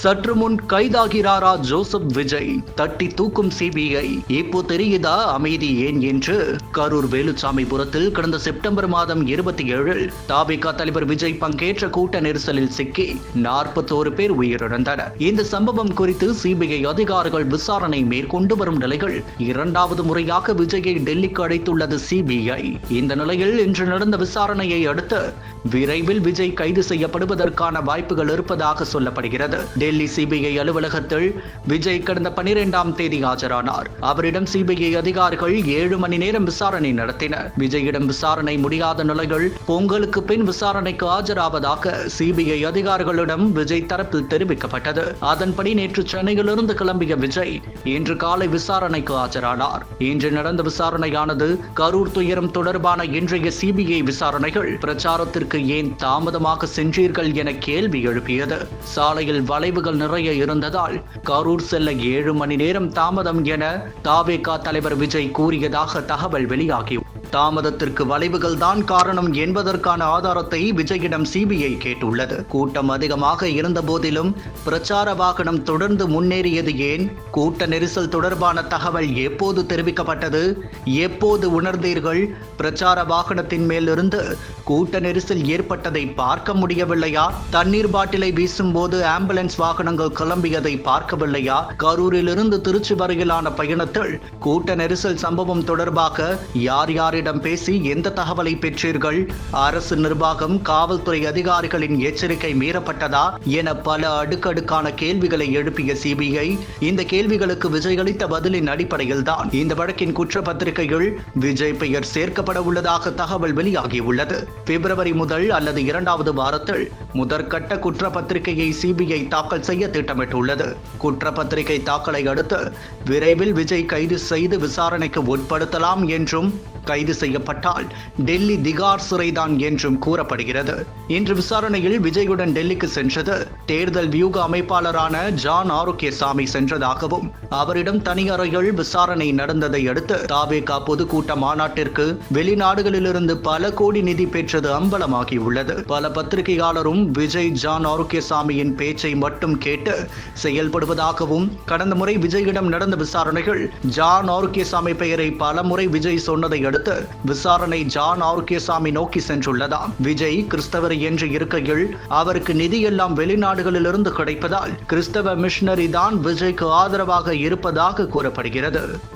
சற்று முன் கைதாகிறாரா ஜோசப் விஜய்? தட்டி தூக்கும் சிபிஐ. இப்போ தெரியுதா அமைதி ஏன் என்று? கரூர் வேலுச்சாமிபுரத்தில் கடந்த செப்டம்பர் மாதம் 27 தாவேகா தலைவர் விஜய் பங்கேற்ற கூட்ட நெரிசலில் சிக்கி 41 பேர் உயிரிழந்தனர். இந்த சம்பவம் குறித்து சிபிஐ அதிகாரிகள் விசாரணை மேற்கொண்டு வரும் நிலையில் இரண்டாவது முறையாக விஜயை டெல்லிக்கு அழைத்துள்ளது சிபிஐ. இந்த நிலையில் இன்று நடந்த விசாரணையை அடுத்து விரைவில் விஜய் கைது செய்யப்படுவதற்கான வாய்ப்புகள் இருப்பதாக சொல்லப்படுகிறது. டெல்லி சிபிஐ அலுவலகத்தில் விஜய் கடந்த 12ஆம் தேதி ஆஜரானார். அவரிடம் சிபிஐ அதிகாரிகள் 7 மணி நேரம் விசாரணை நடத்தினர். விஜயிடம் விசாரணை முடியாத நிலையில் பொங்கலுக்கு பின் விசாரணைக்கு ஆஜராவதாக சிபிஐ அதிகாரிகளிடம் விஜய் தரப்பில் தெரிவிக்கப்பட்டது. அதன்படி நேற்று சென்னையிலிருந்து கிளம்பிய விஜய் இன்று காலை விசாரணைக்கு ஆஜரானார். இன்று நடந்த விசாரணையானது கரூர் துயரம் தொடர்பான இன்றைய சிபிஐ விசாரணைகள் பிரச்சாரத்திற்கு ஏன் தாமதமாக சென்றீர்கள் என கேள்வி எழுப்பியது. சாலையில் வளைவுகள் நிறைய இருந்ததால் கரூர் செல்ல 7 மணி நேரம் தாமதம் என தாவேகா தலைவர் விஜய் கூறியதாக தகவல் வெளியாகி தாமதத்திற்கு வளைவுகள் தான் காரணம் என்பதற்கான ஆதாரத்தை விஜயிடம் சிபிஐ கேட்டுள்ளது. கூட்டம் அதிகமாக இருந்த போதிலும் பிரச்சார வாகனம் தொடர்ந்து முன்னேறியது ஏன்? கூட்ட நெரிசல் தொடர்பான தகவல் எப்போது தெரிவிக்கப்பட்டது? எப்போது உணர்ந்தீர்கள்? பிரச்சார வாகனத்தின் மேலிருந்து கூட்ட நெரிசல் ஏற்பட்டதை பார்க்க முடியவில்லையா? தண்ணீர் பாட்டிலை வீசும் போது ஆம்புலன்ஸ் வாகனங்கள் கிளம்பியதை பார்க்கவில்லையா? கரூரிலிருந்து திருச்சி வரையிலான பயணத்தில் கூட்ட நெரிசல் சம்பவம் தொடர்பாக யார் பேசி எந்த தகவலை பெற்றீர்கள்? அரசு நிர்வாகம், காவல்துறை அதிகாரிகளின் எச்சரிக்கை மீறப்பட்டதா என பல அடுக்கடுக்கான கேள்விகளை எழுப்பிய சிபிஐ இந்த கேள்விகளுக்கு விஜய் அளித்த பதிலின் அடிப்படையில் தான் இந்த வழக்கின் குற்றப்பத்திரிகையில் விஜய் பெயர் சேர்க்கப்பட உள்ளதாக தகவல் வெளியாகியுள்ளது. பிப்ரவரி முதல் அல்லது 2வது வாரத்தில் முதற்கட்ட குற்றப்பத்திரிகையை சிபிஐ தாக்கல் செய்ய திட்டமிட்டுள்ளது. குற்றப்பத்திரிகை தாக்கலை அடுத்து விரைவில் விஜய் கைது செய்து விசாரணைக்கு உட்படுத்தலாம் என்றும் கைது செய்யப்பட்டால் டெல்லி திகார் சிறைதான் என்றும் கூறப்படுகிறது. இன்று விசாரணையில் விஜயுடன் டெல்லிக்கு சென்றது தேர்தல் வியூக அமைப்பாளரான ஜான் ஆரோக்கியசாமி சென்றதாகவும் அவரிடம் தனி அறையில் விசாரணை நடந்ததை அடுத்து தாவேகா பொதுக்கூட்ட மாநாட்டிற்கு வெளிநாடுகளிலிருந்து பல கோடி நிதி பெற்றது அம்பலமாகியுள்ளது. பல பத்திரிகையாளரும் விஜய் ஜான் ஆரோக்கியசாமியின் பேச்சை மட்டும் கேட்டு செயல்படுவதாகவும் கடந்த முறை விஜயிடம் நடந்த விசாரணைகள் ஜான் ஆரோக்கியசாமி பெயரை பல முறை விஜய் சொன்னதை அடுத்து விசாரணை ஜான் ஆரோக்கியசாமி நோக்கி சென்றுள்ளதாம். விஜய் கிறிஸ்தவர் என்று இருக்கையில் அவருக்கு நிதி எல்லாம் வெளிநாடுகளிலிருந்து கிடைப்பதால் கிறிஸ்தவ மிஷனரி தான் விஜய்க்கு ஆதரவாக இருப்பதாக கூறப்படுகிறது.